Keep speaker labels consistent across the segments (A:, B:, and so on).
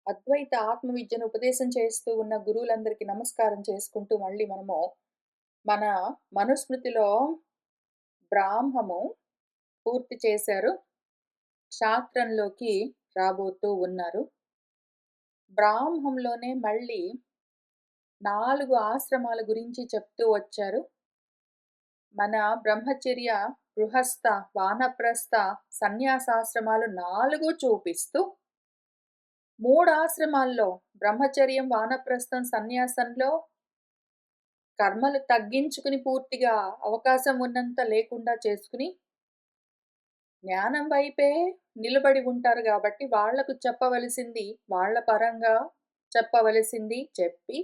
A: అద్వైత ఆత్మ విద్యను ఉపదేశం చేస్తూ ఉన్న గురువులందరికీ నమస్కారం చేసుకుంటూ మళ్ళీ మనము మన మనుస్మృతిలో బ్రాహ్మము పూర్తి చేశారు. శాస్త్రంలోకి రాబోతూ ఉన్నారు. బ్రాహ్మంలోనే మళ్ళీ 4 ఆశ్రమాల గురించి చెప్తూ వచ్చారు. మన బ్రహ్మచర్య, గృహస్థ, వానప్రస్థ, సన్యాసాశ్రమాలు 4 చూపిస్తూ 3 ఆశ్రమాల్లో బ్రహ్మచర్యం, వానప్రస్థం, సన్యాసంలో కర్మలు తగ్గించుకుని పూర్తిగా అవకాశం ఉన్నంత లేకుండా చేసుకుని జ్ఞానం వైపే నిలబడి ఉంటారు కాబట్టి వాళ్లకు చెప్పవలసింది వాళ్ళ పరంగా చెప్పవలసింది చెప్పి,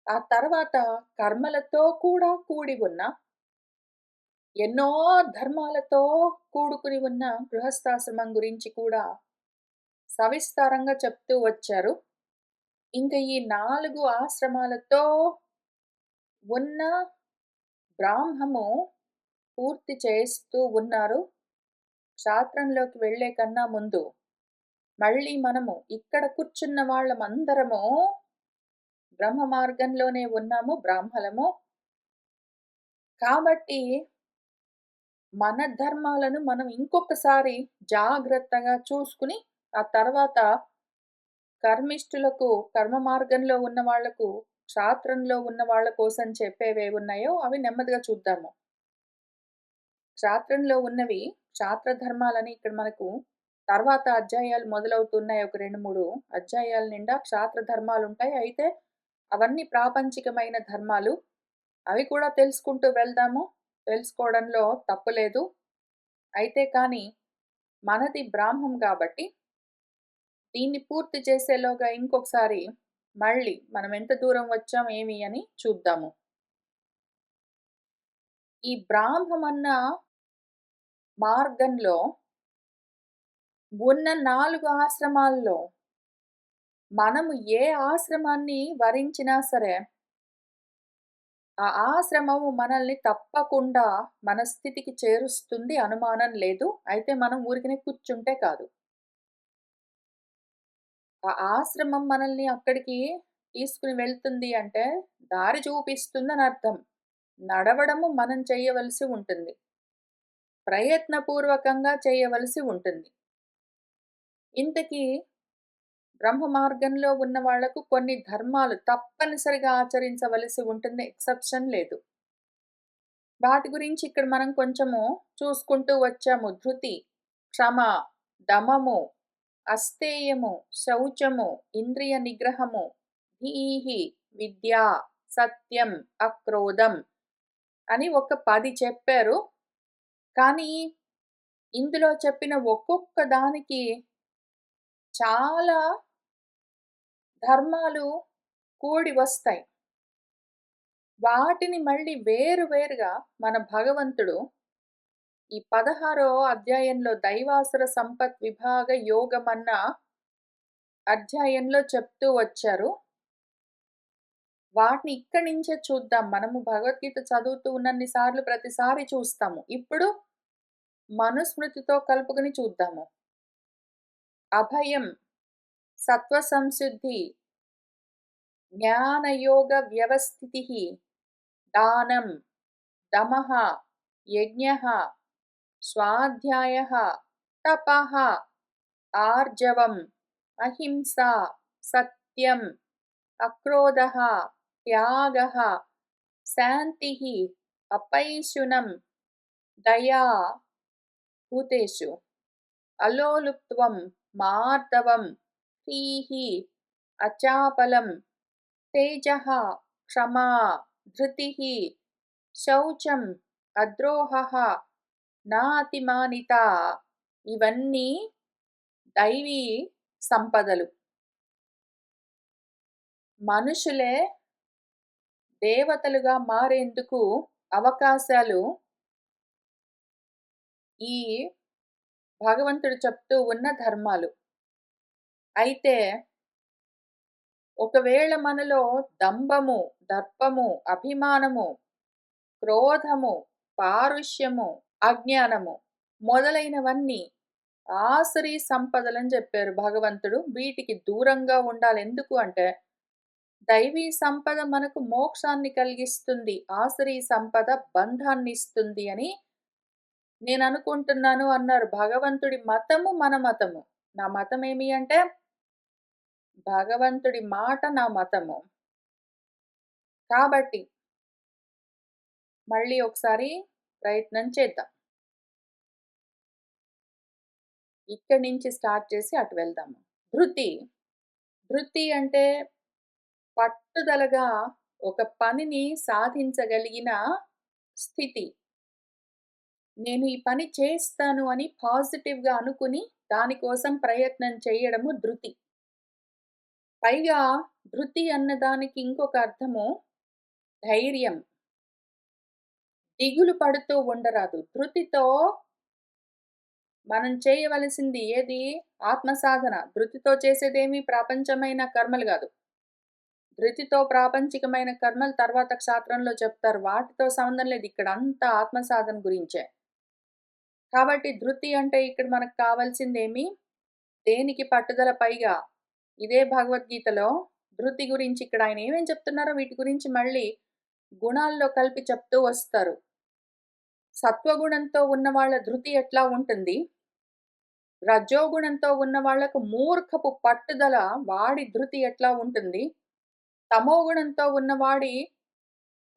A: ఆ తర్వాత కర్మలతో కూడా కూడి ఉన్న ఎన్నో ధర్మాలతో కూడుకుని ఉన్న గృహస్థాశ్రమం గురించి కూడా సవిస్తారంగా చెప్తూ వచ్చారు. ఇంకా ఈ 4 ఆశ్రమాలతో ఉన్న బ్రాహ్మము పూర్తి చేస్తూ ఉన్నారు. క్షాత్రంలోకి వెళ్లే కన్నా ముందు మళ్ళీ మనము ఇక్కడ కూర్చున్న వాళ్ళమందరము బ్రహ్మ మార్గంలోనే ఉన్నాము, బ్రాహ్మలము. కాబట్టి మన ధర్మాలను మనం ఇంకొకసారి జాగ్రత్తగా చూసుకుని, ఆ తర్వాత కర్మిష్ఠులకు, కర్మ మార్గంలో ఉన్న వాళ్లకు, క్షాత్రంలో ఉన్న వాళ్ళ కోసం చెప్పేవేవున్నాయో అవి నెమ్మదిగా చూద్దాము. క్షాత్రంలో ఉన్నవి క్షాత్ర ధర్మాలని ఇక్కడ మనకు తర్వాత అధ్యాయాలు మొదలవుతున్నాయి. ఒక 2-3 అధ్యాయాల నిండా క్షాత్ర ధర్మాలుంటాయి. అయితే అవన్నీ ప్రాపంచికమైన ధర్మాలు. అవి కూడా తెలుసుకుంటూ వెళ్దాము. తెలుసుకోవడంలో తప్పులేదు. అయితే కానీ మనది బ్రాహ్మం కాబట్టి దీన్ని పూర్తి చేసేలోగా ఇంకొకసారి మళ్ళీ మనం ఎంత దూరం వచ్చాం ఏమి అని చూద్దాము. ఈ బ్రాహ్మమన్న మార్గంలో ఉన్న 4 ఆశ్రమాల్లో మనము ఏ ఆశ్రమాన్ని వరించినా సరే, ఆ ఆశ్రమము మనల్ని తప్పకుండా మన స్థితికి చేరుస్తుంది, అనుమానం లేదు. అయితే మనం ఊరికనే కూర్చుంటే కాదు. ఆ ఆశ్రమం మనల్ని అక్కడికి తీసుకుని వెళ్తుంది అంటే దారి చూపిస్తుందని అర్థం. నడవడము మనం చేయవలసి ఉంటుంది. ప్రయత్నపూర్వకంగా చేయవలసి ఉంటుంది. ఇంతకీ బ్రహ్మ మార్గంలో ఉన్న వాళ్లకు కొన్ని ధర్మాలు తప్పనిసరిగా ఆచరించవలసి ఉంటుంది. ఎక్సెప్షన్ లేదు. వాటి గురించి ఇక్కడ మనం కొంచెము చూసుకుంటూ వచ్చాము. ధృతి, క్షమ, దమము, అస్తేయము, శౌచము, ఇంద్రియ నిగ్రహము, ధీహి, విద్య, సత్యం, అక్రోధం అని ఒక 10 చెప్పారు. కానీ ఇందులో చెప్పిన ఒక్కొక్క దానికి చాలా ధర్మాలు కూడి వస్తాయి. వాటిని మళ్ళీ వేరువేరుగా మన భగవంతుడు ఈ 16వ అధ్యాయంలో దైవాసుర సంపత్ విభాగ యోగమన్న అధ్యాయంలో చెప్తూ వచ్చారు. వాటిని ఇక్కడి నుంచే చూద్దాం. మనము భగవద్గీత చదువుతూ ఉన్నన్ని సార్లు ప్రతిసారి చూస్తాము. ఇప్పుడు మనుస్మృతితో కలుపుకొని చూద్దాము. అభయం, సత్వ సంశుద్ధి, జ్ఞానయోగ వ్యవస్థితి, దానం, దమః, యజ్ఞః, స్వాధ్యాయః, తపః, ఆర్జవం, అహింసా, సత్యం, అక్రోధః, త్యాగః, శాంతిః, అపైశునం, దయా, భూతేషు, అలోలుప్త్వం, మార్దవం, హ్రీః, అచాపలం, తేజః, క్షమా, ధృతిః, శౌచం, అద్రోహః, నాతిమానిత. ఇవన్నీ దైవీ సంపదలు. మనుషులే దేవతలుగా మారేందుకు అవకాశాలు ఈ భగవంతుడు చెప్తూ ఉన్న ధర్మాలు. అయితే ఒకవేళ మనలో దంభము, దర్పము, అభిమానము, క్రోధము, పారుష్యము, అజ్ఞానము మొదలైనవన్నీ ఆసరి సంపదలని చెప్పారు భగవంతుడు. వీటికి దూరంగా ఉండాలి. ఎందుకు అంటే, దైవీ సంపద మనకు మోక్షాన్ని కలిగిస్తుంది. ఆసరి సంపద బంధాన్నిస్తుంది అని నేననుకుంటున్నాను అన్నారు. భగవంతుడి మతము మన మతము. నా మతమేమి అంటే, భగవంతుడి మాట నా మతము. కాబట్టి మళ్ళీ ఒకసారి ప్రయత్నం చేద్దాం. ఇక్కడి నుంచి స్టార్ట్ చేసి అటు వెళ్దాము. ధృతి. ధృతి అంటే పట్టుదలగా ఒక పనిని సాధించగలిగిన స్థితి. నేను ఈ పని చేస్తాను అని పాజిటివ్‌గా అనుకుని దాని కోసం ప్రయత్నం చేయడము ధృతి. పైగా ధృతి అన్నదానికి ఇంకొక అర్థము ధైర్యం. దిగులు పడుతూ ఉండరాదు. ధృతితో మనం చేయవలసింది ఏది? ఆత్మసాధన. ధృతితో చేసేదేమి ప్రాపంచమైన కర్మలు గాదు. ధృతితో ప్రాపంచికమైన కర్మలు తర్వాత క్షాత్రంలో చెప్తారు. వాటితో సంబంధం లేదు. ఇక్కడ అంతా ఆత్మసాధన గురించే. కాబట్టి ధృతి అంటే ఇక్కడ మనకు కావాల్సిందేమి? దేనికి పట్టుదల పైగా. ఇదే భగవద్గీతలో ధృతి గురించి ఇక్కడ ఆయన ఏమేం చెప్తున్నారో వీటి గురించి మళ్ళీ గుణాల్లో కలిపి చెప్తూ వస్తారు. సత్వగుణంతో ఉన్న వాళ్ళ ధృతి ఎట్లా ఉంటుంది? రజోగుణంతో ఉన్న వాళ్ళకు మూర్ఖపు పట్టుదల వాడి ధృతి ఎట్లా ఉంటుంది? తమోగుణంతో ఉన్నవాడి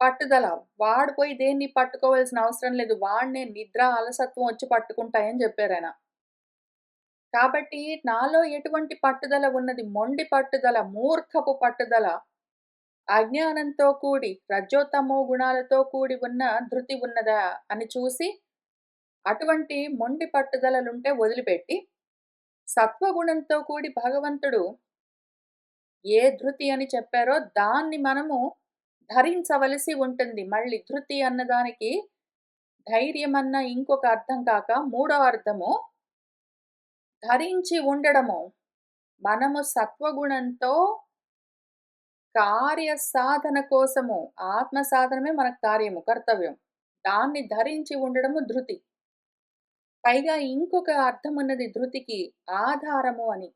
A: పట్టుదల వాడు పోయి దేన్ని పట్టుకోవాల్సిన అవసరం లేదు. వాడినే నిద్ర, అలసత్వం వచ్చి పట్టుకుంటాయని చెప్పారాయన. కాబట్టి నాలో ఎటువంటి పట్టుదల ఉన్నది? మొండి పట్టుదల, మూర్ఖపు పట్టుదల, అజ్ఞానంతో కూడి రజోతమో గుణాలతో కూడి ఉన్న ధృతి ఉన్నదా అని చూసి అటువంటి మొండి పట్టుదలలుంటే వదిలిపెట్టి, సత్వగుణంతో కూడి భగవంతుడు ఏ ధృతి అని చెప్పారో దాన్ని మనము ధరించవలసి ఉంటుంది. మళ్ళీ ధృతి అన్నదానికి ధైర్యమన్న ఇంకొక అర్థం కాక మూడో అర్థము ధరించి ఉండడము. మనము సత్వగుణంతో కార్య సాధన కోసము ఆత్మ సాధనమే మన కార్యము, కర్తవ్యం. దాన్ని ధరించి ఉండడము ధృతి. పైగా ఇంకొక అర్థమున్నది ధృతికి ఆధారము అని.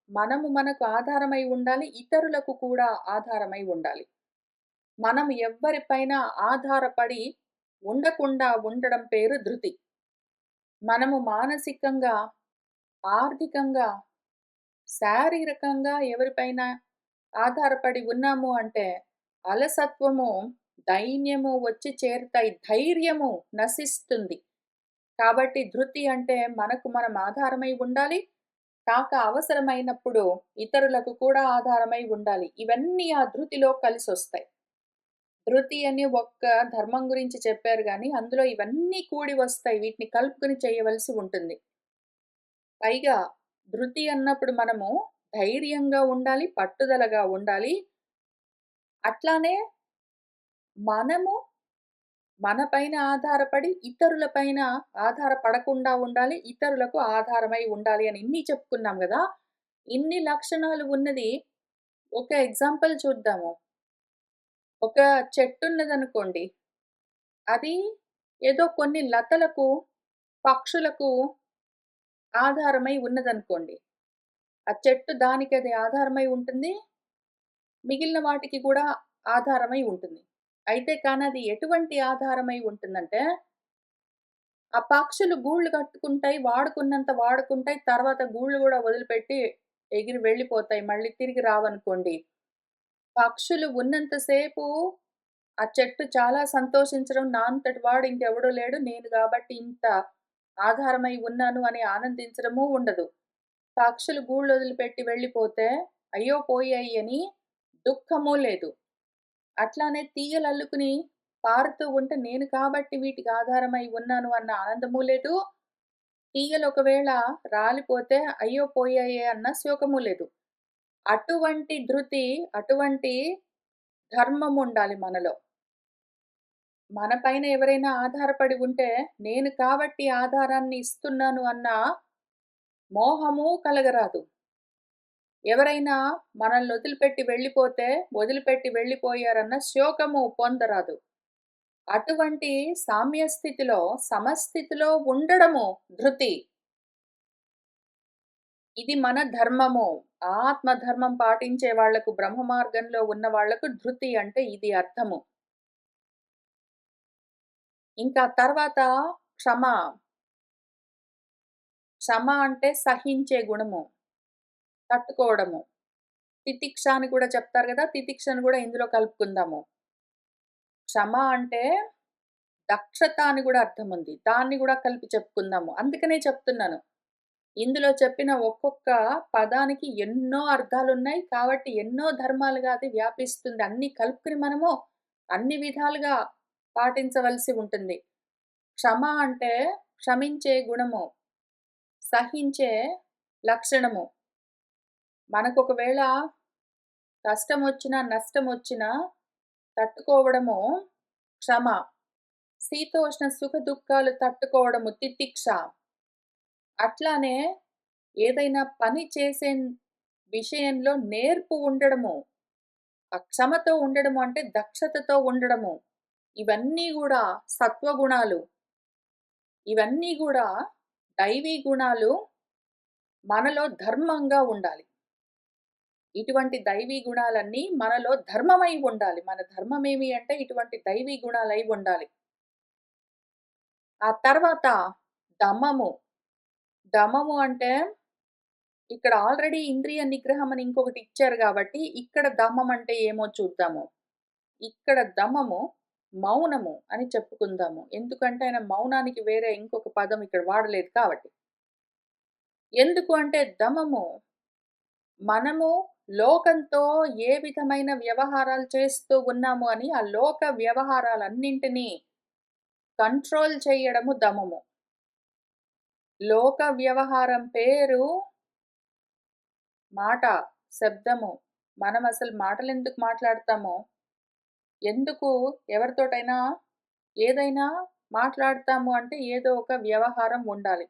A: మనము మనకు ఆధారమై ఉండాలి. ఇతరులకు కూడా ఆధారమై ఉండాలి. మనం ఎవ్వరిపైన ఆధారపడి ఉండకుండా ఉండడం పేరు ధృతి. మనము మానసికంగా, ఆర్థికంగా, శారీరకంగా ఎవరిపైన ఆధారపడి ఉన్నాము అంటే అలసత్వము, దైన్యము వచ్చి చేరుతాయి. ధైర్యము నశిస్తుంది. కాబట్టి ధృతి అంటే మనకు మనం ఆధారమై ఉండాలి. కాక అవసరమైనప్పుడు ఇతరులకు కూడా ఆధారమై ఉండాలి. ఇవన్నీ ఆ ధృతిలో కలిసొస్తాయి. ధృతి అని ఒక్క ధర్మం గురించి చెప్పారు గానీ, అందులో ఇవన్నీ కూడి వస్తాయి. వీటిని కలుపుకొని చేయవలసి ఉంటుంది. పైగా ధృతి అన్నప్పుడు మనము ధైర్యంగా ఉండాలి, పట్టుదలగా ఉండాలి. అట్లానే మనము మన పైన ఆధారపడి ఇతరుల పైన ఆధారపడకుండా ఉండాలి. ఇతరులకు ఆధారమై ఉండాలి అని ఇన్ని చెప్పుకున్నాం గదా! ఇన్ని లక్షణాలు ఉన్నది ఒక ఎగ్జాంపుల్ చూద్దాము. ఒక చెట్టున్నదనుకోండి. అది ఏదో కొన్ని లతలకు, పక్షులకు ఆధారమై ఉన్నదనుకోండి. ఆ చెట్టు దానికది ఆధారమై ఉంటుంది. మిగిలిన వాటికి కూడా ఆధారమై ఉంటుంది. అయితే కానది ఎటువంటి ఆధారమై ఉంటుందంటే, ఆ పక్షులు గూళ్ళు కట్టుకుంటాయి. వాడుకున్నంత వాడుకుంటాయి. తర్వాత గూళ్ళు గూడా వదిలిపెట్టి ఎగిరి వెళ్ళిపోతాయి. మళ్ళీ తిరిగి రావనుకోండి. పక్షులు ఉన్నంత సేపు ఆ చెట్టు చాలా సంతోషించడం, నా అంతటి వాడు ఇంకెవడు లేడు. నేను గాబట్టి ఇంత ఆధారమై ఉన్నాను అని ఆనందించడము ఉండదు. పక్షులు గూళ్ళొదిలిపెట్టి వెళ్ళిపోతే, అయ్యో పోయాయి అని దుఃఖము లేదు. అట్లానే తీగలల్లుకుని పారుతూ ఉంటే నేను కాబట్టి వీటికి ఆధారమై ఉన్నాను అన్న ఆనందము లేదు. తీగలు ఒకవేళ రాలిపోతే అయ్యో పోయాయే అన్న శోకము లేదు. అటువంటి ధృతి, అటువంటి ధర్మముండాలి మనలో. మన పైన ఎవరైనా ఆధారపడి ఉంటే, నేను కాబట్టి ఆధారాన్ని ఇస్తున్నాను అన్న మోహము కలగరాదు. ఎవరైనా మనల్ని వదిలిపెట్టి వెళ్ళిపోయారన్న శోకము పొందరాదు. అటువంటి సామ్య స్థితిలో, సమస్థితిలో ఉండడము ధృతి. ఇది మన ధర్మము. ఆత్మధర్మం పాటించే వాళ్లకు, బ్రహ్మ మార్గంలో ఉన్న వాళ్లకు ధృతి అంటే ఇది అర్థము. ఇంకా తర్వాత క్షమ. క్షమ అంటే సహించే గుణము, తట్టుకోవడము. తితిక్ష అని కూడా చెప్తారు గదా! తితిక్షను గూడా ఇందులో కలుపుకుందాము. క్షమ అంటే దక్షత అని గూడా అర్థముంది. దాన్ని గూడా కలిపి చెప్పుకుందాము. అందుకనే చెప్తున్నాను. ఇందులో చెప్పిన ఒక్కొక్క పదానికి ఎన్నో అర్థాలున్నాయి. కాబట్టి ఎన్నో ధర్మాలుగా అది వ్యాపిస్తుంది. అన్నీ కలుపుకొని మనము అన్ని విధాలుగా పాటించవలసి ఉంటుంది. క్షమ అంటే క్షమించే గుణము, సహించే లక్షణము. మనకొకవేళ కష్టమొచ్చినా, నష్టమొచ్చినా తట్టుకోవడము క్షమ. శీతోష్ణ సుఖ దుఃఖాలు తట్టుకోవడము తితిక్ష. అట్లానే ఏదైనా పని చేసే విషయంలో నేర్పు ఉండడము, క్షమతో ఉండడము అంటే దక్షతతో ఉండడము. ఇవన్నీ గూడా సత్వగుణాలు. ఇవన్నీ గూడా దైవీ గుణాలు మనలో ధర్మంగా ఉండాలి. ఇటువంటి దైవీ గుణాలన్నీ మనలో ధర్మమై ఉండాలి. మన ధర్మమేమి అంటే ఇటువంటి దైవీ గుణాలై ఉండాలి. ఆ తర్వాత దమము. దమము అంటే ఇక్కడ ఆల్రెడీ ఇంద్రియ నిగ్రహం అని ఇంకొకటి ఇచ్చారు గాబట్టి, ఇక్కడ దమం అంటే ఏమో చూద్దాము. ఇక్కడ దమము మౌనము అని చెప్పుకుందాము. ఎందుకంటే ఆయన మౌనానికి వేరే ఇంకొక పదం ఇక్కడ వాడలేదు కాబట్టి. ఎందుకు అంటే దమము మనము లోకంతో ఏ విధమైన వ్యవహారాలు చేస్తూ ఉన్నాము అని ఆ లోక వ్యవహారాలన్నింటినీ కంట్రోల్ చేయడము దమము. లోక వ్యవహారం పేరు మాట, శబ్దము. మనం అసలు మాటలెందుకు మాట్లాడతామో, ఎందుకు ఎవరితోటైనా ఏదైనా మాట్లాడతాము అంటే ఏదో ఒక వ్యవహారం ఉండాలి.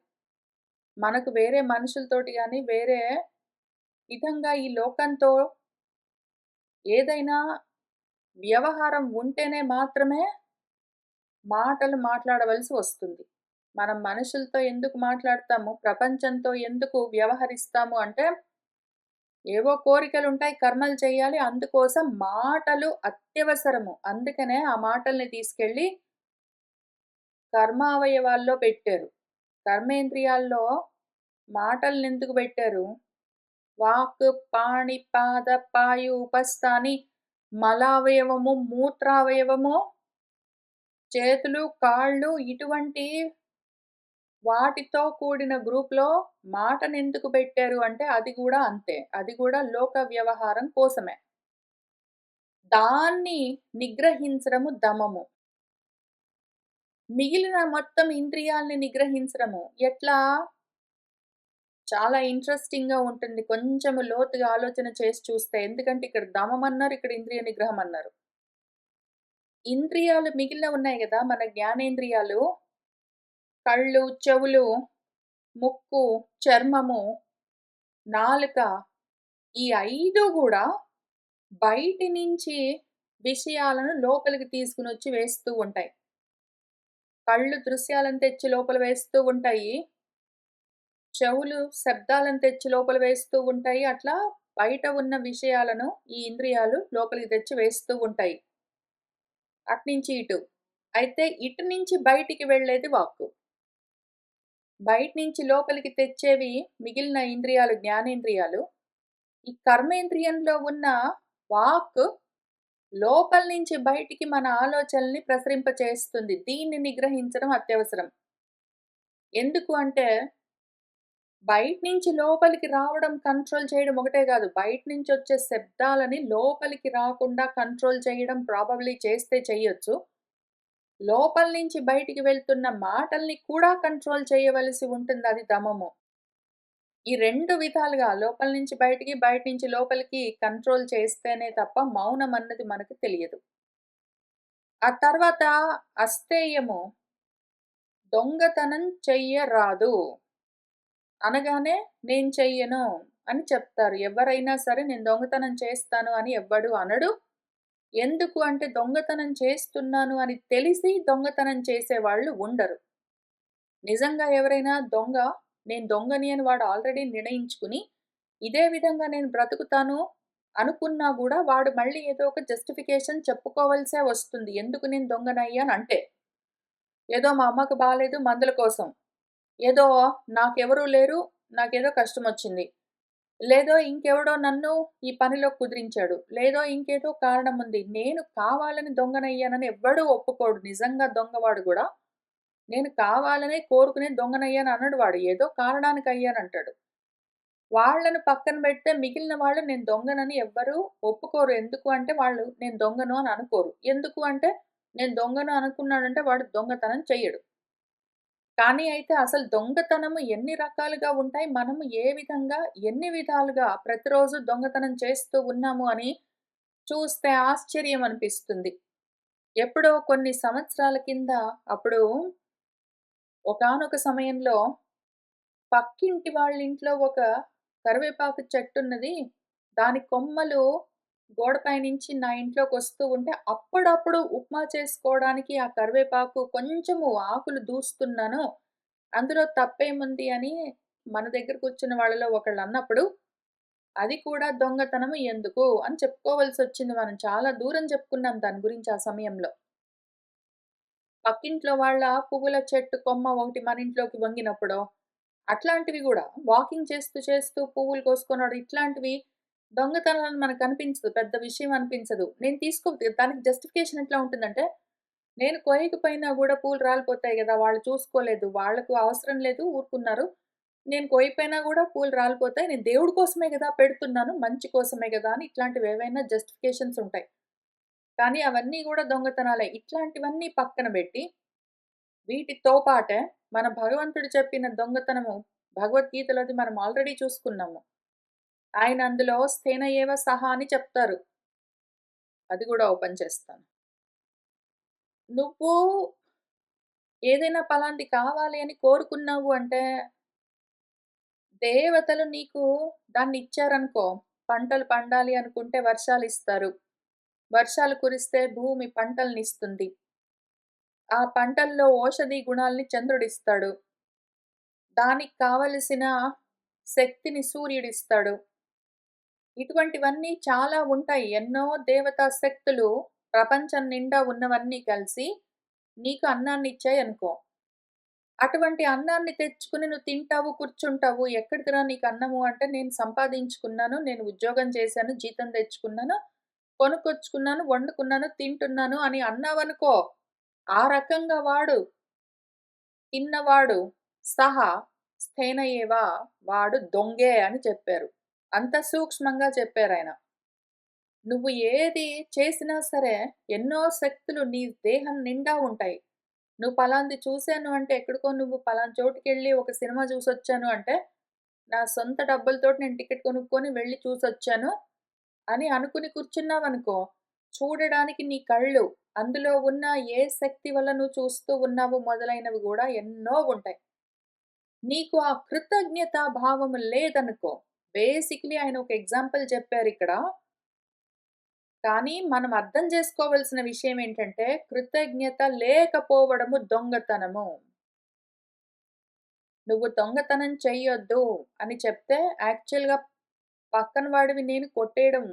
A: మనకు వేరే మనుషులతోటి గాని, వేరే విధంగా ఈ లోకంతో ఏదైనా వ్యవహారం ఉంటేనే మాత్రమే మాటలు మాట్లాడవలసి వస్తుంది. మనం మనుషులతో ఎందుకు మాట్లాడతాము, ప్రపంచంతో ఎందుకు వ్యవహరిస్తాము అంటే, ఏవో కోరికలుంటాయి, కర్మలు చేయాలి. అందుకోసం మాటలు అత్యవసరము. అందుకనే ఆ మాటల్ని తీసుకెళ్ళి కర్మావయవాల్లో పెట్టారు. కర్మేంద్రియాల్లో మాటలనెందుకు పెట్టారు? వాక్, పాణి, పాద, పాయు, ఉపస్థాని, మలావయవము, మూత్రావయవము, చేతులు, కాళ్ళు ఇటువంటి వాటితో కూడిన గ్రూప్‌లో మాటనెందుకు పెట్టారు అంటే అది గూడా అంతే. అది గూడా లోక వ్యవహారం కోసమే. దాన్ని నిగ్రహించడము దమము. మిగిలిన మొత్తం ఇంద్రియాల్ని నిగ్రహించడము ఎట్లా? చాలా ఇంట్రెస్టింగ్‌గా ఉంటుంది. కొంచెము లోతుగా ఆలోచన చేసి చూస్తే. ఎందుకంటే ఇక్కడ దమం అన్నారు, ఇక్కడ ఇంద్రియ నిగ్రహం అన్నారు. ఇంద్రియాలు మిగిలినవి ఉన్నాయి గదా! మన జ్ఞానేంద్రియాలు. కళ్ళు, చెవులు, ముక్కు, చర్మము, నాలుక ఈ 5 గూడా బయటి నుంచి విషయాలను లోపలికి తీసుకొనొచ్చి వేస్తూ ఉంటాయి. కళ్ళు దృశ్యాలను తెచ్చి లోపల వేస్తూ ఉంటాయి. చెవులు శబ్దాలను తెచ్చి లోపల వేస్తూ ఉంటాయి. అట్లా బయట ఉన్న విషయాలను ఈ ఇంద్రియాలు లోపలికి తెచ్చి వేస్తూ ఉంటాయి. అట్నుంచి ఇటు. అయితే ఇటు నుంచి బయటికి వెళ్ళేది వాక్కు. బయట నుంచి లోపలికి తెచ్చేవి మిగిలిన ఇంద్రియాలు, జ్ఞానేంద్రియాలు. ఈ కర్మేంద్రియంలో ఉన్న వాక్ లోపల నుంచి బయటికి మన ఆలోచనల్ని ప్రసరింపచేస్తుంది. దీన్ని నిగ్రహించడం అత్యవసరం. ఎందుకు అంటే బయట నుంచి లోపలికి రావడం కంట్రోల్ చేయడం ఒకటే గాదు. బయట నుంచి వచ్చే శబ్దాలని లోపలికి రాకుండా కంట్రోల్ చేయడం ప్రాబబ్లీ చేస్తే చెయ్యొచ్చు. లోపల నుంచి బయటికి వెళ్తున్న మాటల్ని కూడా కంట్రోల్ చేయవలసి ఉంటుంది. అది దమము. ఈ 2 విధాలుగా లోపల నుంచి బయటికి, బయట నుంచి లోపలికి కంట్రోల్ చేస్తేనే తప్ప మౌనం అన్నది మనకు తెలియదు. ఆ తర్వాత అస్థేయము. దొంగతనం చెయ్యరాదు అనగానే నేను చెయ్యను అని చెప్తారు. ఎవరైనా సరే నేను దొంగతనం చేస్తాను అని ఎవ్వడు అనడు. ఎందుకు అంటే దొంగతనం చేస్తున్నాను అని తెలిసి దొంగతనం చేసేవాళ్ళు ఉండరు. నిజంగా ఎవరైనా దొంగ నేను దొంగని అని వాడు ఆల్రెడీ నిర్ణయించుకుని, ఇదే విధంగా నేను బ్రతుకుతాను అనుకున్నా గూడా వాడు మళ్ళీ ఏదో ఒక జస్టిఫికేషన్ చెప్పుకోవాల్సే వస్తుంది. ఎందుకు నేను దొంగనయ్యానంటే, ఏదో మా అమ్మకి బాలేదు మందుల కోసం. ఏదో నాకెవరు లేరు, నాకేదో కష్టమొచ్చింది. లేదో ఇంకెవడో నన్ను ఈ పనిలో కుదిరించాడు. లేదో ఇంకేదో కారణముంది. నేను కావాలని దొంగనయ్యానని ఎవ్వడూ ఒప్పుకోడు. నిజంగా దొంగవాడు గూడా, నేను కావాలనే కోరుకునే దొంగనయ్యాను అనడు వాడు. ఏదో కారణానికి అయ్యానంటాడు. వాళ్ళని పక్కన బెడితే మిగిలిన వాళ్ళు నేను దొంగనని ఎవ్వరూ ఒప్పుకోరు. ఎందుకు అంటే వాళ్ళు నేను దొంగను అని అనుకోరు. ఎందుకు అంటే నేను దొంగను అనుకున్నాడంటే వాడు దొంగతనం చెయ్యడు. కానీ అయితే అసలు దొంగతనము ఎన్ని రకాలుగా ఉంటాయి? మనము ఏ విధంగా, ఎన్ని విధాలుగా ప్రతిరోజు దొంగతనం చేస్తూ ఉన్నాము అని చూస్తే ఆశ్చర్యం అనిపిస్తుంది. ఎప్పుడో కొన్ని సంవత్సరాల కింద అప్పుడు ఒకానొక సమయంలో పక్కింటి వాళ్ళింట్లో ఒక కరివేపాకు చెట్టున్నది. దాని కొమ్మలు గోడపై నుంచి నా ఇంట్లోకొస్తూ ఉంటే అప్పుడప్పుడు ఉప్మా చేసుకోవడానికి ఆ కరివేపాకు కొంచెము ఆకులు దూస్తున్నాను. అందులో తప్పేముంది అని మన దగ్గర కూర్చున్న వాళ్ళలో ఒకళ్ళన్నప్పుడు, అది కూడా దొంగతనము ఎందుకు అని చెప్పుకోవాల్సొచ్చింది. మనం చాలా దూరం చెప్పుకున్నాం దాని గురించి ఆ సమయంలో. పక్కింట్లో వాళ్ళ పువ్వుల చెట్టు కొమ్మ ఒకటి మన ఇంట్లోకి వంగినప్పుడో, అట్లాంటివి గూడా వాకింగ్ చేస్తూ, చేస్తూ పువ్వులు కోసుకొనోడు ఇట్లాంటివి దొంగతనాలని మనకనిపించదు. పెద్ద విషయం అనిపించదు. నేను దానికి జస్టిఫికేషన్ ఎట్లా ఉంటుందంటే, నేను కోయకపోయినా గూడా పూలు రాలిపోతాయి గదా! వాళ్ళు చూసుకోలేదు. వాళ్ళకు అవసరం లేదు ఊరుకున్నారు. నేను కోయకపోయినా గూడా పూలు రాలిపోతాయి. నేను దేవుడి కోసమే గదా పెడుతున్నాను. మంచి కోసమే గదా! అని ఇట్లాంటివేవైనా జస్టిఫికేషన్స్ ఉంటాయి. కానీ అవన్నీ గూడా దొంగతనాలే. ఇట్లాంటివన్నీ పక్కన బెట్టి, వీటితో పాటే మన భగవంతుడు చెప్పిన దొంగతనము భగవద్గీతలోది మనం ఆల్రెడీ చూసుకున్నాము. ఆయన అందులో స్థేనయేవ సహా అని చెప్తారు. అది గూడా ఓపెన్ చేస్తాను. నువ్వు ఏదైనా పలాంది కావాలి అని కోరుకున్నావు అంటే, దేవతలు నీకు దాన్నిచ్చారనుకో, పంటలు పండాలి అనుకుంటే వర్షాలిస్తారు. వర్షాలు కురిస్తే భూమి పంటలనిస్తుంది. ఆ పంటల్లో ఓషధి గుణాల్ని చంద్రుడిస్తాడు. దానికి కావలసిన శక్తిని సూర్యుడిస్తాడు. ఇటువంటివన్నీ చాలా ఉంటాయి. ఎన్నో దేవతా శక్తులు ప్రపంచం నిండా ఉన్నవన్నీ కలిసి నీకు అన్నాన్నిచ్చాయనుకో. అటువంటి అన్నాన్ని తెచ్చుకొని నువ్వు తింటావు, కూర్చుంటావు. ఎక్కడిదిరా నీకు అన్నము అంటే, నేను సంపాదించుకున్నాను, నేను ఉద్యోగం చేశాను, జీతం తెచ్చుకున్నాను, కొనుక్కొచ్చుకున్నాను, వండుకున్నాను, తింటున్నాను అని అన్నావనుకో, ఆ రకంగా వాడు, తిన్నవాడు సహా స్థేనయేవ వాడు దొంగే అని చెప్పారు. అంత సూక్ష్మంగా చెప్పారాయన. నువ్వు ఏది చేసినా సరే, ఎన్నో శక్తులు నీ దేహం నిండా ఉంటాయి. నువ్వు పలాంది చూసాను అంటే, ఎక్కడికో నువ్వు పలానా చోటుకెళ్ళి ఒక సినిమా చూసొచ్చాను అంటే, నా సొంత డబ్బులతోటి నేను టికెట్ కొనుక్కొని వెళ్లి చూసొచ్చాను అని అనుకుని కూర్చున్నావనుకో, చూడడానికి నీ కళ్ళు, అందులో ఉన్న ఏ శక్తి వల్ల నువ్వు చూస్తూ ఉన్నావో మొదలైనవి గూడా ఎన్నో ఉంటాయి. నీకు ఆ కృతజ్ఞతా భావము లేదనుకో, బేసిక్‌లీ ఆయన ఒక ఎగ్జాంపుల్ చెప్పారిక్కడ. కానీ మనం అర్థం చేసుకోవాల్సిన విషయం ఏంటంటే, కృతజ్ఞత లేకపోవడము దొంగతనము. నువ్వు దొంగతనం చెయ్యొద్దు అని చెప్తే, యాక్చువల్‌గా పక్కన వాడివి నేను కొట్టేయడం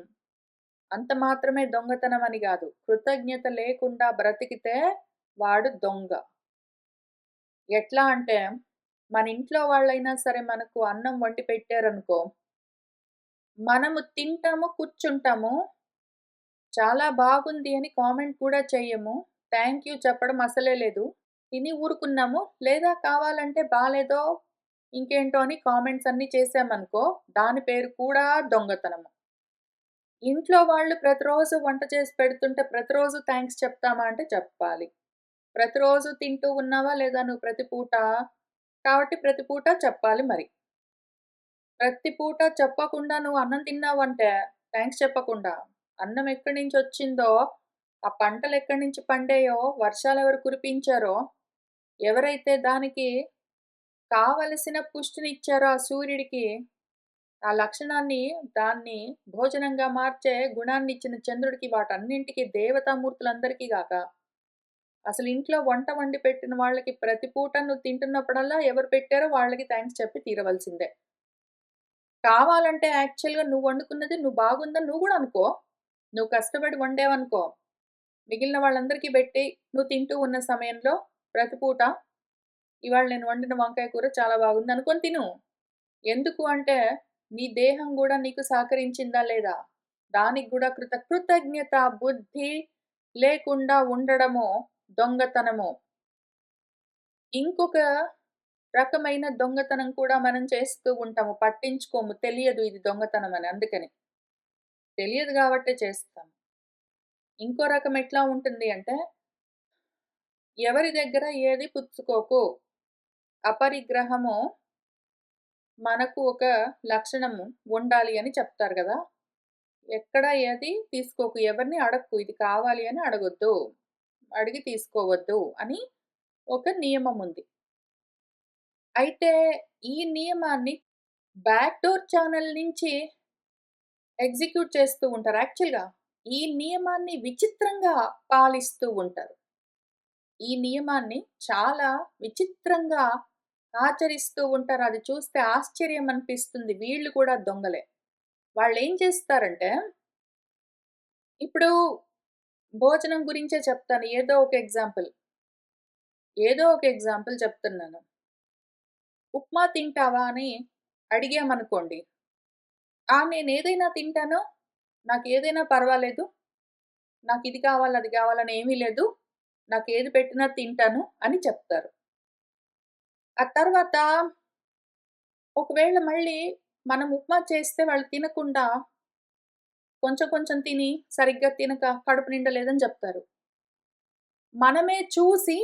A: అంత మాత్రమే దొంగతనం అని గాదు. కృతజ్ఞత లేకుండా బ్రతికితే వాడు దొంగ. ఎట్లా అంటే, మన ఇంట్లో వాళ్ళైనా సరే మనకు అన్నం వండి పెట్టారనుకో, మనము తింటాము, కూర్చుంటాము. చాలా బాగుంది అని కామెంట్ కూడా చెయ్యము. థాంక్ యూ చెప్పడం అసలే లేదు. తిని ఊరుకున్నాము. లేదా కావాలంటే బాలేదో, ఇంకేంటో అని కామెంట్స్ అన్నీ చేశామనుకో, దాని పేరు కూడా దొంగతనము. ఇంట్లో వాళ్ళు ప్రతిరోజు వంట చేసి పెడుతుంటే ప్రతిరోజు థాంక్స్ చెప్తామా అంటే చెప్పాలి. ప్రతిరోజు తింటూ ఉన్నావా లేదా నువ్వు ప్రతి పూట? కాబట్టి ప్రతి పూట చెప్పాలి మరి. ప్రతి పూట చెప్పకుండా నువ్వు అన్నం తిన్నావంటే, థాంక్స్ చెప్పకుండా, అన్నం ఎక్కడి నుంచొచ్చిందో, ఆ పంటలెక్కడి నుంచి పండాయో, వర్షాలెవరు కురిపించారో, ఎవరైతే దానికి కావలసిన పుష్టినిచ్చారో ఆ సూర్యుడికి, ఆ లక్షణాన్ని, దాన్ని భోజనంగా మార్చే గుణాన్నిచ్చిన చంద్రుడికి, వాటన్నింటికి దేవతామూర్తులందరికీ గాక, అసలు ఇంట్లో వంట వండి పెట్టిన వాళ్ళకి ప్రతి పూట నువ్వు తింటున్నప్పుడల్లా ఎవరు పెట్టారో వాళ్ళకి థాంక్స్ చెప్పి తీరవలసిందే. కావాలంటే యాక్చువల్‌గా నువ్వు వండుకున్నది నువ్వు బాగుందని నువ్వు గూడా అనుకో. నువ్వు కష్టపడి వండావనుకో, మిగిలిన వాళ్ళందరికీ బెట్టి నువ్వు తింటూ ఉన్న సమయంలో ప్రతి పూట ఇవాళ నేను వండిన వంకాయ కూర చాలా బాగుంది అనుకోని తిను. ఎందుకు అంటే నీ దేహం గూడా నీకు సహకరించిందా లేదా? దానికి గూడా కృతజ్ఞత బుద్ధి లేకుండా ఉండడమో దొంగతనమో. ఇంకొక రకమైన దొంగతనం కూడా మనం చేస్తూ ఉంటాము. పట్టించుకోము. తెలియదు ఇది దొంగతనమని అందుకని. తెలియదు గాబట్టే చేస్తాం. ఇంకో రకం ఎట్లా ఉంటుంది అంటే, ఎవరి దగ్గర ఏది పుచ్చుకోకు. అపరిగ్రహము మనకు ఒక లక్షణము ఉండాలి అని చెప్తారు గదా! ఎక్కడ ఏది తీసుకోకు. ఎవరిని అడక్కు. ఇది కావాలి అని అడగొద్దు. అడిగి తీసుకోవద్దు అని ఒక నియమముంది. అయితే ఈ నియమాన్ని బ్యాక్ డోర్ ఛానెల్ నుంచి ఎగ్జిక్యూట్ చేస్తూ ఉంటారు. యాక్చువల్‌గా ఈ నియమాన్ని విచిత్రంగా పాలిస్తూ ఉంటారు. ఈ నియమాన్ని చాలా విచిత్రంగా ఆచరిస్తూ ఉంటారు. అది చూస్తే ఆశ్చర్యం అనిపిస్తుంది. వీళ్ళు కూడా దొంగలే. వాళ్ళేం చేస్తారంటే, ఇప్పుడు భోజనం గురించే చెప్తాను. ఏదో ఒక ఎగ్జాంపుల్ చెప్తున్నాను. ఉప్మా తింటావా అని అడిగామనుకోండి. నేనేదైనా తింటాను. నాకేదైనా పర్వాలేదు. నాకిది కావాలి, అది కావాలని ఏమీ లేదు. నాకేది పెట్టినా తింటాను అని చెప్తారు. ఆ తర్వాత ఒకవేళ మళ్ళీ మనం ఉప్మా చేస్తే వాళ్ళు తినకుండా కొంచెం కొంచెం తిని సరిగ్గా తినక కడుపు నిండా లేదని చెప్తారు. మనమే చూసి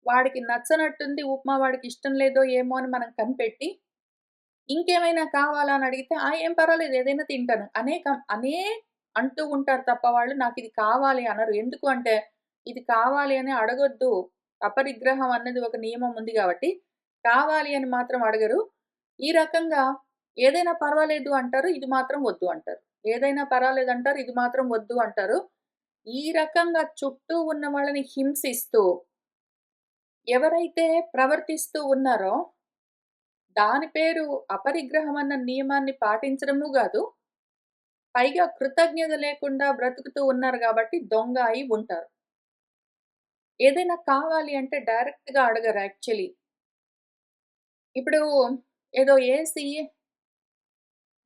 A: వాడికి నచ్చనట్టుంది ఉప్మా వాడికి ఇష్టం లేదో ఏమో అని మనం కనిపెట్టి ఇంకేమైనా కావాలా అని అడిగితే, ఏం పర్వాలేదు ఏదైనా తింటాను. అనే అంటూ ఉంటారు తప్ప వాళ్ళు నాకిది కావాలి అనరు. ఎందుకు అంటే, ఇది కావాలి అని అడగొద్దు. అపరిగ్రహం అన్నది ఒక నియమం ఉంది గాబట్టి, కావాలి అని మాత్రం అడగరు. ఈ రకంగా ఏదైనా పర్వాలేదు అంటారు. ఇది మాత్రం వద్దు అంటారు. ఏదైనా పర్వాలేదంటారు. ఇది మాత్రం వద్దు అంటారు. ఈ రకంగా చుట్టూ ఉన్న వాళ్ళని హింసిస్తూ ఎవరైతే ప్రవర్తిస్తూ ఉన్నారో దాని పేరు అపరిగ్రహం అన్న నియమాన్ని పాటించడము గాదు. పైగా కృతజ్ఞత లేకుండా బ్రతుకుతూ ఉన్నారు గాబట్టి దొంగ అయి ఉంటారు. ఏదైనా కావాలి అంటే డైరెక్ట్‌గా అడగరు యాక్చువల్లీ. ఇప్పుడు ఏదో ఏసీ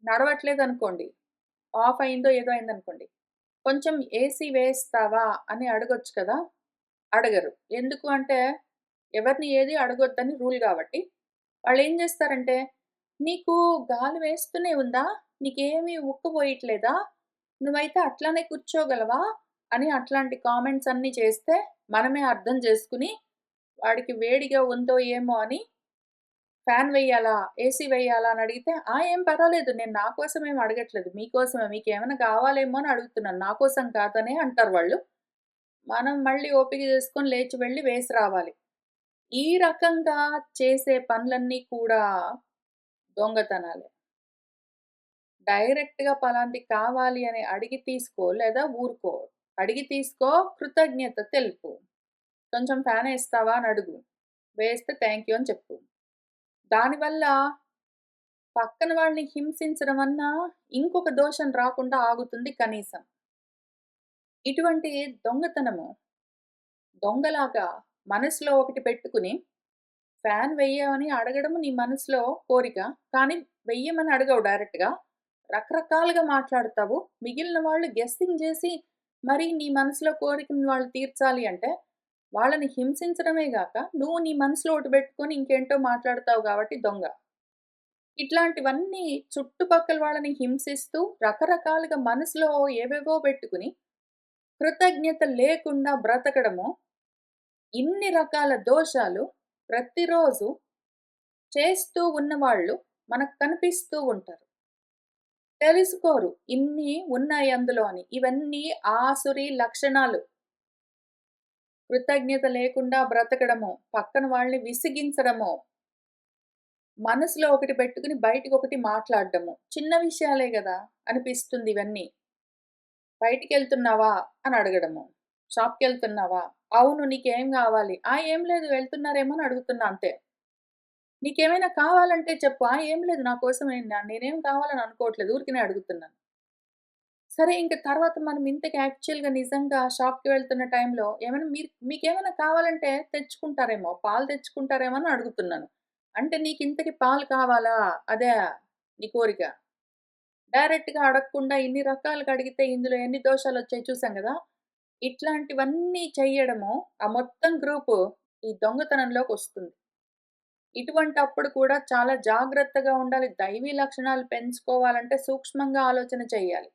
A: నడవట్లేదనుకోండి. ఆఫ్ అయిందో ఏదో అయిందనుకోండి. కొంచెం ఏసీ వేస్తావా అని అడగొచ్చు కదా! అడగరు. ఎందుకు అంటే ఎవరిని ఏది అడగొద్దని రూల్ గాబట్టి. వాళ్ళేం జేస్తారంటే, "నీకు గాలి వేస్తూనే ఉందా? నీకేమి ఉక్కబోయట్లేదా? నువ్వైతే అట్లానే కూర్చోగలవా?" అని అట్లాంటి కామెంట్స్ అన్నీ చేస్తే, మనమే అర్థం చేసుకొని, వాడికి వేడిగా ఉందో ఏమో అని ఫ్యాన్ వెయ్యాలా? ఏసీ వెయ్యాలా? అని అడిగితే, ఏం పర్వాలేదు. నేను నా కోసం ఏమి అడగట్లేదు. మీకోసమే. మీకేమైనా కావాలేమో అని అడుగుతున్నాను. నా కోసం కాదనే అంటారు వాళ్ళు. మనం మళ్ళీ ఓపిక చేసుకొని లేచి వెళ్లి వేసి రావాలి. ఈ రకంగా చేసే పనులన్నీ కూడా దొంగతనాలే. డైరెక్ట్‌గా పలాంది కావాలి అని అడిగి తీసుకో లేదా ఊరుకో. అడిగి తీసుకో, కృతజ్ఞత తెలుపు. కొంచెం ఫ్యానేస్తావా అని అడుగు. వేస్తే థాంక్ యూ అని చెప్పు. దానివల్ల పక్కన వాళ్ళని హింసించడం వలన ఇంకొక దోషం రాకుండా ఆగుతుంది కనీసం. ఇటువంటి దొంగతనము దొంగలాగా మనసులో ఒకటి పెట్టుకుని ఫ్యాన్ వెయ్యమని అడగడం నీ మనసులో కోరిక. కానీ వెయ్యమని అడగవు డైరెక్ట్‌గా. రకరకాలుగా మాట్లాడతావు. మిగిలిన వాళ్ళు గెస్సింగ్ జేసి మరి నీ మనసులో కోరికని వాళ్ళు తీర్చాలి అంటే, వాళ్ళని హింసించడమే గాక, నువ్వు నీ మనసులో ఒకటి బెట్టుకొని ఇంకేంటో మాట్లాడతావు గాబట్టి దొంగ. ఇట్లాంటివన్నీ చుట్టుపక్కల వాళ్ళని హింసిస్తూ, రకరకాలుగా మనసులో ఏవేవో బెట్టుకుని, కృతజ్ఞత లేకుండా బ్రతకడము, ఇన్ని రకాల దోషాలు ప్రతిరోజు చేస్తూ ఉన్నవాళ్ళు మనకు కనిపిస్తూ ఉంటారు. తెలుసుకోరు. ఇన్ని ఉన్నాయి అందులో అని. ఇవన్నీ ఆసురి లక్షణాలు. కృతజ్ఞత లేకుండా బ్రతకడము, పక్కన వాళ్ళని విసిగించడము, మనసులో ఒకటి పెట్టుకొని బయటికొకటి మాట్లాడడము. చిన్న విషయాలే గదా! అనిపిస్తుంది ఇవన్నీ. బయటికెళ్తున్నావా? అని అడగడము. షాప్‌కెళ్తున్నావా? అవును. నీకేం గావాలి? ఏం లేదు వెళ్తున్నారేమో అని అడుగుతున్నా అంతే. నీకేమైనా కావాలంటే చెప్పు. ఏం లేదు నా కోసం నేనేం కావాలని అనుకోవట్లేదు. ఊరికనే అడుగుతున్నాను. సరే ఇంక తర్వాత మనం ఇంతకి యాక్చువల్‌గా నిజంగా షాప్‌కి వెళ్తున్న టైంలో ఏమైనా మీకేమైనా కావాలంటే తెచ్చుకుంటారేమో, పాలు తెచ్చుకుంటారేమో అని అడుగుతున్నాను. అంటే నీకింతకి పాలు కావాలా? అదా నీ కోరిక? డైరెక్ట్‌గా అడగకుండా ఇన్ని రకాలుగా అడిగితే ఇందులో ఎన్ని దోషాలొచ్చాయి చూసాం గదా! ఇట్లాంటివన్నీ చెయ్యడము ఆ మొత్తం గ్రూపు ఈ దొంగతనంలోకొస్తుంది. ఇటువంటప్పుడు కూడా చాలా జాగ్రత్తగా ఉండాలి. దైవీ లక్షణాలు పెంచుకోవాలంటే సూక్ష్మంగా ఆలోచన చేయాలి.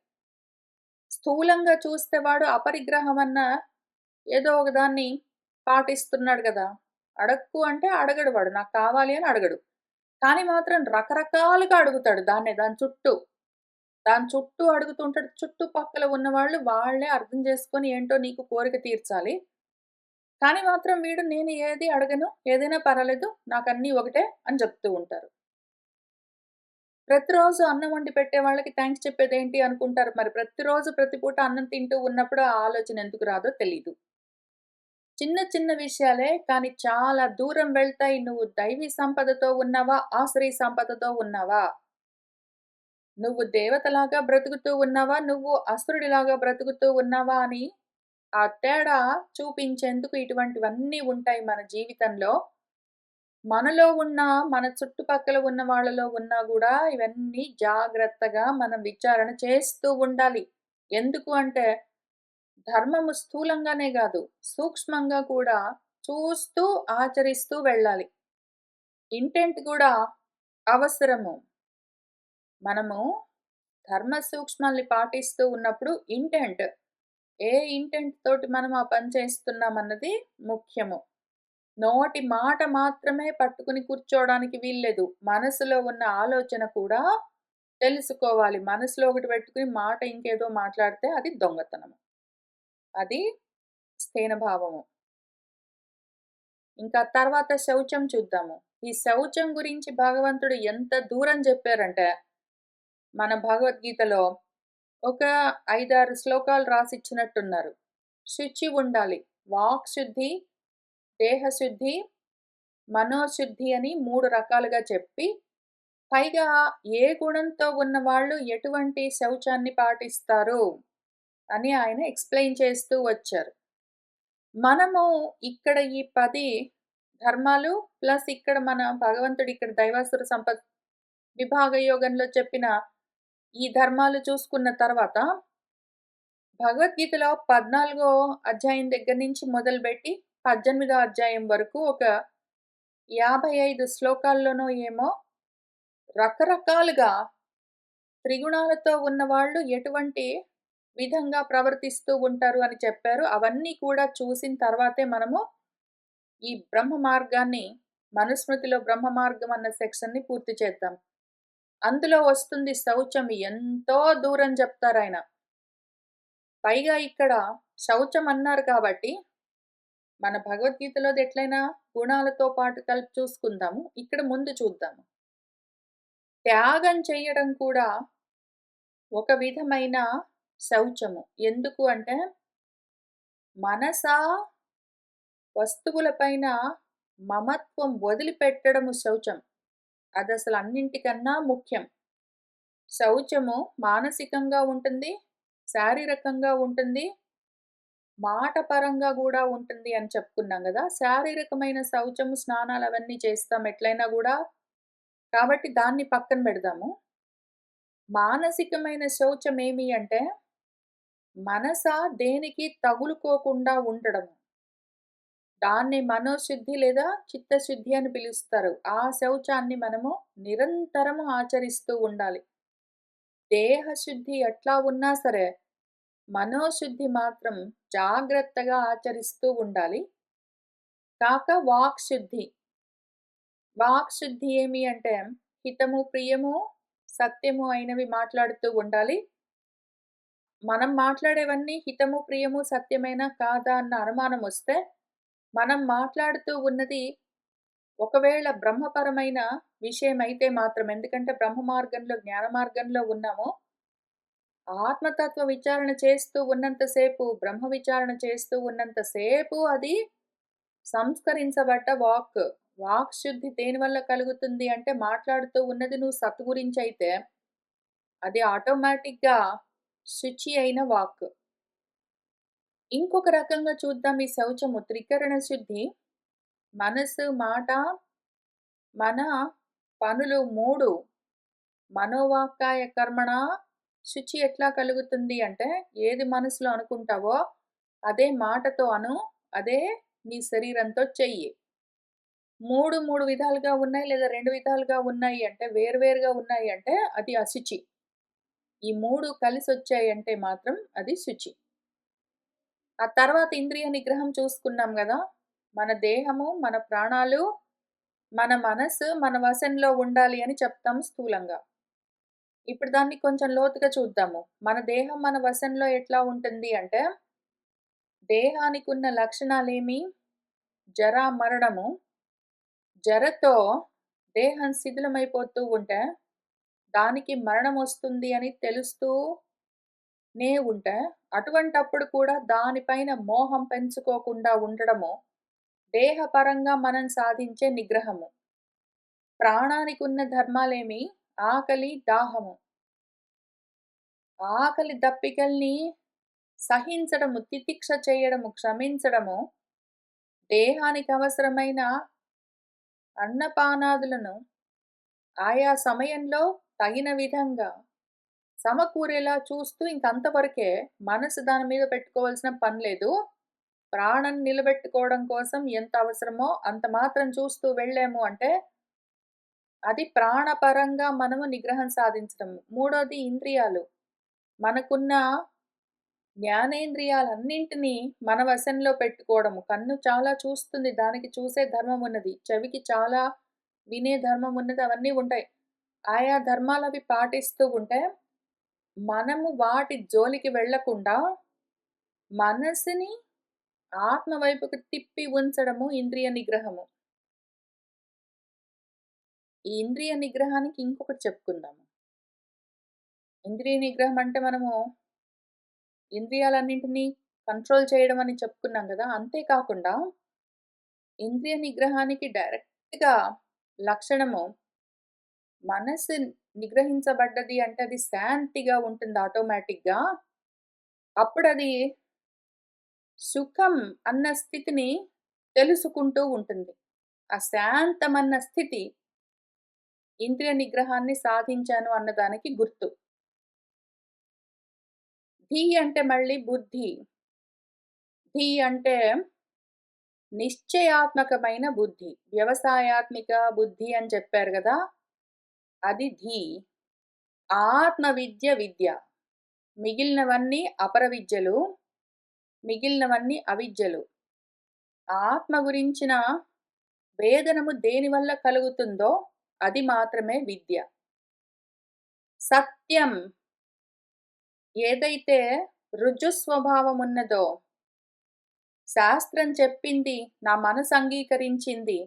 A: స్థూలంగా చూస్తే వాడు అపరిగ్రహమన్న ఏదో ఒక దాన్ని పాటిస్తున్నాడు గదా! అడక్కు అంటే అడగడు వాడు. నాకు కావాలి అని అడగడు. కానీ మాత్రం రకరకాలుగా అడుగుతాడు దాన్నే దాని చుట్టూ. దాని చుట్టూ అడుగుతుంటాడు. చుట్టుపక్కల ఉన్నవాళ్ళు వాళ్ళే అర్థం చేసుకొని ఏంటో నీకు కోరిక తీర్చాలి. కానీ మాత్రం వీడు నేను ఏది అడగను. ఏదైనా పర్వాలేదు. నాకన్నీ ఒకటే అని చెప్తూ ఉంటారు. ప్రతిరోజు అన్నం వండి పెట్టే వాళ్ళకి థాంక్స్ చెప్పేదేంటి అనుకుంటారు. మరి ప్రతిరోజు ప్రతి పూట అన్నం తింటూ ఉన్నప్పుడు ఆ ఆలోచన ఎందుకు రాదో తెలీదు. చిన్న చిన్న విషయాలే కానీ చాలా దూరం వెళ్తాయి. నువ్వు దైవీ సంపదతో ఉన్నావా? ఆశ్రయ సంపదతో ఉన్నావా? నువ్వు దేవతలాగా బ్రతుకుతూ ఉన్నావా? నువ్వు అసురుడిలాగా బ్రతుకుతూ ఉన్నావా? అని ఆ తేడా చూపించేందుకు ఇటువంటివన్నీ ఉంటాయి మన జీవితంలో. మనలో ఉన్న, మన చుట్టుపక్కల ఉన్న వాళ్ళలో ఉన్నా గూడా ఇవన్నీ జాగ్రత్తగా మనం విచారణ చేస్తూ ఉండాలి. ఎందుకు అంటే, ధర్మము స్థూలంగానే గాదు, సూక్ష్మంగా కూడా చూస్తూ, ఆచరిస్తూ వెళ్ళాలి. ఇంటెంట్ గూడా అవసరము. మనము ధర్మ సూక్ష్మాల్ని పాటిస్తూ ఉన్నప్పుడు ఏ ఇంటెంట్ తోటి మనం ఆ పని చేస్తున్నామన్నది ముఖ్యము. నోటి మాట మాత్రమే పట్టుకుని కూర్చోవడానికి వీల్లేదు. మనసులో ఉన్న ఆలోచన కూడా తెలుసుకోవాలి. మనసులో ఒకటి పెట్టుకొని మాట ఇంకేదో మాట్లాడితే అది దొంగతనము. అది స్థీనభావము. ఇంకా తర్వాత శౌచం చూద్దాము. ఈ శౌచం గురించి భగవంతుడు ఎంత దూరం చెప్పారంటే, మన భగవద్గీతలో ఒక 5, 6 శ్లోకాలు రాసిచ్చినట్టున్నారు. శుచి ఉండాలి. వాక్ శుద్ధి, దేహశుద్ధి, మనోశుద్ధి అని 3 రకాలుగా చెప్పి పైగా ఏ గుణంతో ఉన్నవాళ్ళు ఎటువంటి శౌచాన్ని పాటిస్తారు అని ఆయన ఎక్స్‌ప్లెయిన్ చేస్తూ వచ్చారు. మనము ఇక్కడ ఈ 10 ధర్మాలు ప్లస్ ఇక్కడ మన భగవంతుడు ఇక్కడ దైవాసుర సంపత్ విభాగ యోగంలో చెప్పిన ఈ ధర్మాలు చూసుకున్న తర్వాత భగవద్గీతలో 14 అధ్యాయం దగ్గర నుంచి మొదలుపెట్టి 18 అధ్యాయం వరకు ఒక 55 శ్లోకాల్లోనో ఏమో రకరకాలుగా త్రిగుణాలతో ఉన్నవాళ్ళు ఎటువంటి విధంగా ప్రవర్తిస్తూ ఉంటారు అని చెప్పారు. అవన్నీ కూడా చూసిన తర్వాతే మనము ఈ బ్రహ్మ మార్గాన్ని మనుస్మృతిలో బ్రహ్మ మార్గం అన్న సెక్షన్‌ని పూర్తి చేద్దాం. అందులో వస్తుంది శౌచం ఎంతో దూరం చెప్తారాయన. పైగా ఇక్కడ శౌచం అన్నారు కాబట్టి మన భగవద్గీతలోది ఎట్లైనా గుణాలతో పాటు కలిపి చూసుకుందాము. ఇక్కడ ముందు చూద్దాము. త్యాగం చెయ్యడం కూడా ఒక విధమైన శౌచము. ఎందుకు అంటే, మనసా వస్తువులపైన మమత్వం వదిలిపెట్టడము శౌచం. అదసలు అన్నింటికన్నా ముఖ్యం. శౌచము మానసికంగా ఉంటుంది, శారీరకంగా ఉంటుంది, మాట పరంగా గూడా ఉంటుంది అని చెప్పుకున్నాం గదా! శారీరకమైన శౌచము స్నానాలవన్నీ చేస్తాం ఎట్లైనా గూడా. కాబట్టి దాన్ని పక్కన బెడదాము. మానసికమైన శౌచమేమి అంటే మనస దేనికి తగులుకోకుండా ఉండడము. దాన్ని మనోశుద్ధి లేదా చిత్తశుద్ధి అని పిలుస్తారు. ఆ శౌచాన్ని మనము నిరంతరము ఆచరిస్తూ ఉండాలి. దేహశుద్ధి ఎట్లా ఉన్నా సరే, మనోశుద్ధి మాత్రం జాగ్రత్తగా ఆచరిస్తూ ఉండాలి. వాక్ శుద్ధి. వాక్ శుద్ధి ఏమి అంటే హితము, ప్రియము, సత్యము అయినవి మాట్లాడుతూ ఉండాలి. మనం మాట్లాడేవన్నీ హితము, ప్రియము, సత్యమేనా కాదా అన్న అనుమానమొస్తే, మనం మాట్లాడుతూ ఉన్నది ఒకవేళ బ్రహ్మపరమైన విషయమైతే మాత్రం ఎందుకంటే బ్రహ్మ మార్గంలో, జ్ఞాన మార్గంలో ఉన్నామో, ఆత్మతత్వ విచారణ చేస్తూ ఉన్నంత సేపు, బ్రహ్మ విచారణ చేస్తూ ఉన్నంత సేపు అది సంస్కరించబడ్డ వాక్. వాక్ శుద్ధి దేనివల్ల కలుగుతుంది అంటే, మాట్లాడుతూ ఉన్నది నువ్వు సత్ గురించయితే, అది ఆటోమేటిక్‌గా శుచి అయిన వాక్. ఇంకొక రకంగా చూద్దాం ఈ శౌచము. త్రికరణ శుద్ధి మనసు, మాట, మన పనులు 3 మనోవాక్కాయ కర్మణ శుచి ఎట్లా కలుగుతుంది అంటే, ఏది మనసులో అనుకుంటావో అదే మాటతో అను, అదే నీ శరీరంతో చెయ్యి. 3 విధాలుగా ఉన్నాయి లేదా 2 విధాలుగా ఉన్నాయి అంటే, వేరువేరుగా ఉన్నాయి అంటే అది అశుచి. ఈ 3 కలిసొచ్చాయంటే మాత్రం అది శుచి. ఆ తర్వాత ఇంద్రియ నిగ్రహం చూసుకున్నాం గదా! మన దేహము, మన ప్రాణాలు, మన మనసు మన వశంలో ఉండాలి అని చెప్తాం స్థూలంగా. ఇప్పుడు దాన్ని కొంచెం లోతుగా చూద్దాము. మన దేహం మన వశంలో ఎట్లా ఉంటుంది అంటే, దేహానికున్న లక్షణాలేమి? జర, మరణము. జరతో దేహం శిథిలమైపోతూ ఉంటే, దానికి మరణమొస్తుంది అని తెలుస్తూనే ఉంటే, అటువంటప్పుడు కూడా దానిపైన మోహం పెంచుకోకుండా ఉండడము, దేహపరంగా మనం సాధించే నిగ్రహము. ప్రాణానికున్న ధర్మాలేమి? ఆకలి, దాహము. ఆకలి దప్పికల్ని సహించడము, తితిక్ష చేయడము, క్షమించడము, దేహానికి అవసరమైన అన్నపానాదులను ఆయా సమయంలో తగిన విధంగా సమకూరేలా చూస్తూ ఇంకంతవరకే. మనసు దాని మీద పెట్టుకోవాల్సిన పని లేదు. ప్రాణం నిలబెట్టుకోవడం కోసం ఎంత అవసరమో అంత మాత్రం చూస్తూ వెళ్ళాము అంటే, అది ప్రాణపరంగా మనము నిగ్రహం సాధించడం. మూడోది ఇంద్రియాలు. మనకున్న జ్ఞానేంద్రియాలన్నింటినీ మన వశంలో పెట్టుకోవడము. కన్ను చాలా చూస్తుంది. దానికి చూసే ధర్మం ఉన్నది. చెవికి చాలా వినే ధర్మం ఉన్నది. అవన్నీ ఉంటాయి. ఆయా ధర్మాలవి పాటిస్తూ ఉంటే, మనము వాటి జోలికి వెళ్ళకుండా, మనసుని ఆత్మ వైపుకు తిప్పి ఉంచడము ఇంద్రియ నిగ్రహము. ఈ ఇంద్రియ నిగ్రహానికి ఇంకొకటి చెప్పుకుందాము. ఇంద్రియ నిగ్రహం అంటే మనము ఇంద్రియాలన్నింటినీ కంట్రోల్ చేయడం అని చెప్పుకున్నాం గదా! అంతే కాకుండా ఇంద్రియ నిగ్రహానికి డైరెక్ట్‌గా లక్షణము, మనసు నిగ్రహించబడ్డది అంటే అది శాంతిగా ఉంటుంది ఆటోమేటిక్‌గా. అప్పుడది సుఖం అన్న స్థితిని తెలుసుకుంటూ ఉంటుంది. ఆ శాంతమన్న స్థితి ఇంద్రియ నిగ్రహాన్ని సాధించాను అన్నదానికి గుర్తు. ధీ అంటే మళ్ళీ బుద్ధి. ధీ అంటే నిశ్చయాత్మకమైన బుద్ధి. వ్యవసాయాత్మిక బుద్ధి అని చెప్పారు గదా! అది ధీ. ఆత్మ విద్య. మిగిలినవన్నీ అపర విద్యలు. మిగిలినవన్నీ అవిద్యలు. ఆత్మ గురించిన వేదనము దేనివల్ల కలుగుతుందో అది మాత్రమే విద్య. సత్యం ఏదైతే రుజు స్వభావమున్నదో, శాస్త్రం చెప్పింది, నా మనసు అంగీకరించింది,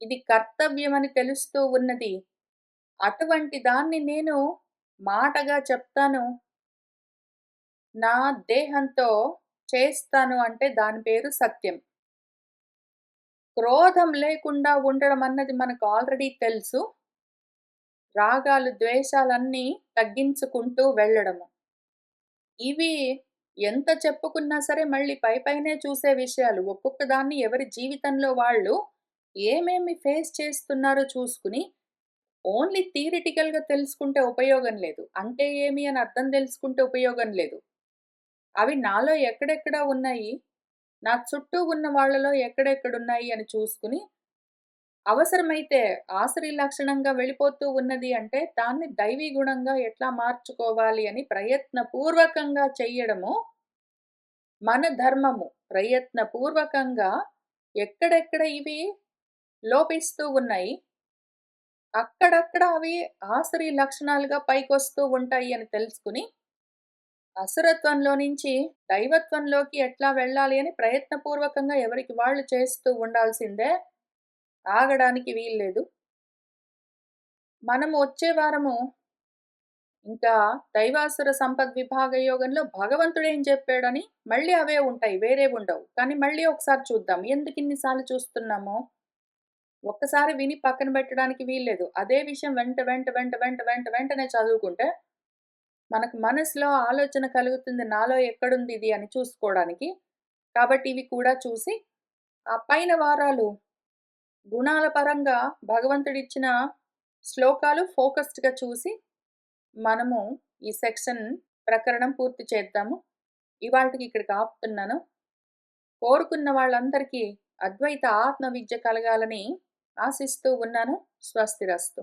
A: ఇది కర్తవ్యమని తెలుస్తూ ఉన్నది. అటువంటి దాన్ని నేను మాటగా చెప్తాను, నా దేహంతో చేస్తాను అంటే దాని పేరు సత్యం. క్రోధం లేకుండా ఉండడం అన్నది మనకు ఆల్రెడీ తెలుసు. రాగాలు, ద్వేషాలన్నీ తగ్గించుకుంటూ వెళ్ళడము. ఇవి ఎంత చెప్పుకున్నా సరే మళ్ళీ పైపైనే చూసే విషయాలు. ఒక్కొక్క దాన్ని ఎవరి జీవితంలో వాళ్ళు ఏమేమి ఫేస్ చేస్తున్నారో చూసుకుని, ఓన్లీ థియరిటికల్‌గా తెలుసుకుంటే ఉపయోగం లేదు. అంటే ఏమి అని అర్థం తెలుసుకుంటే ఉపయోగం లేదు. అవి నాలో ఎక్కడెక్కడ ఉన్నాయి, నా చుట్టూ ఉన్న వాళ్ళలో ఎక్కడెక్కడున్నాయి అని చూసుకుని, అవసరమైతే ఆసరి లక్షణంగా వెళ్ళిపోతూ ఉన్నది అంటే, దాన్ని దైవీ గుణంగా ఎట్లా మార్చుకోవాలి అని ప్రయత్నపూర్వకంగా చెయ్యడము మన ధర్మము. ప్రయత్నపూర్వకంగా ఎక్కడెక్కడ ఇవి లోపిస్తూ ఉన్నాయి, అక్కడక్కడ అవి ఆసరి లక్షణాలుగా పైకొస్తూ ఉంటాయి అని తెలుసుకుని, అసురత్వంలో నుంచి దైవత్వంలోకి ఎట్లా వెళ్ళాలి అని ప్రయత్నపూర్వకంగా ఎవరికి వాళ్ళు చేస్తూ ఉండాల్సిందే. ఆగడానికి వీల్లేదు. మనము వచ్చే వారము ఇంకా దైవాసుర సంపద్ విభాగ యోగంలో భగవంతుడేం చెప్పాడని మళ్ళీ అవే ఉంటాయి, వేరేవి ఉండవు. కానీ మళ్ళీ ఒకసారి చూద్దాం. ఎందుకు ఇన్ని సార్లు చూస్తున్నామో ఒక్కసారి విని పక్కన పెట్టడానికి వీల్లేదు. అదే విషయం వెంటనే చదువుకుంటే మనకు మనసులో ఆలోచన కలుగుతుంది, నాలో ఎక్కడుంది ఇది అని చూసుకోవడానికి. కాబట్టి ఇవి కూడా చూసి, ఆ పైన వారాలు గుణాల పరంగా భగవంతుడిచ్చిన శ్లోకాలు ఫోకస్డ్‌గా చూసి, మనము ఈ సెక్షన్ ప్రకరణం పూర్తి చేద్దాము. ఇవాల్టికి ఇక్కడికి ఆపుతున్నాను. కోరుకున్న వాళ్ళందరికీ అద్వైత ఆత్మ విద్య కలగాలని ఆశిస్తూ ఉన్నాను. స్వస్తిరస్తు.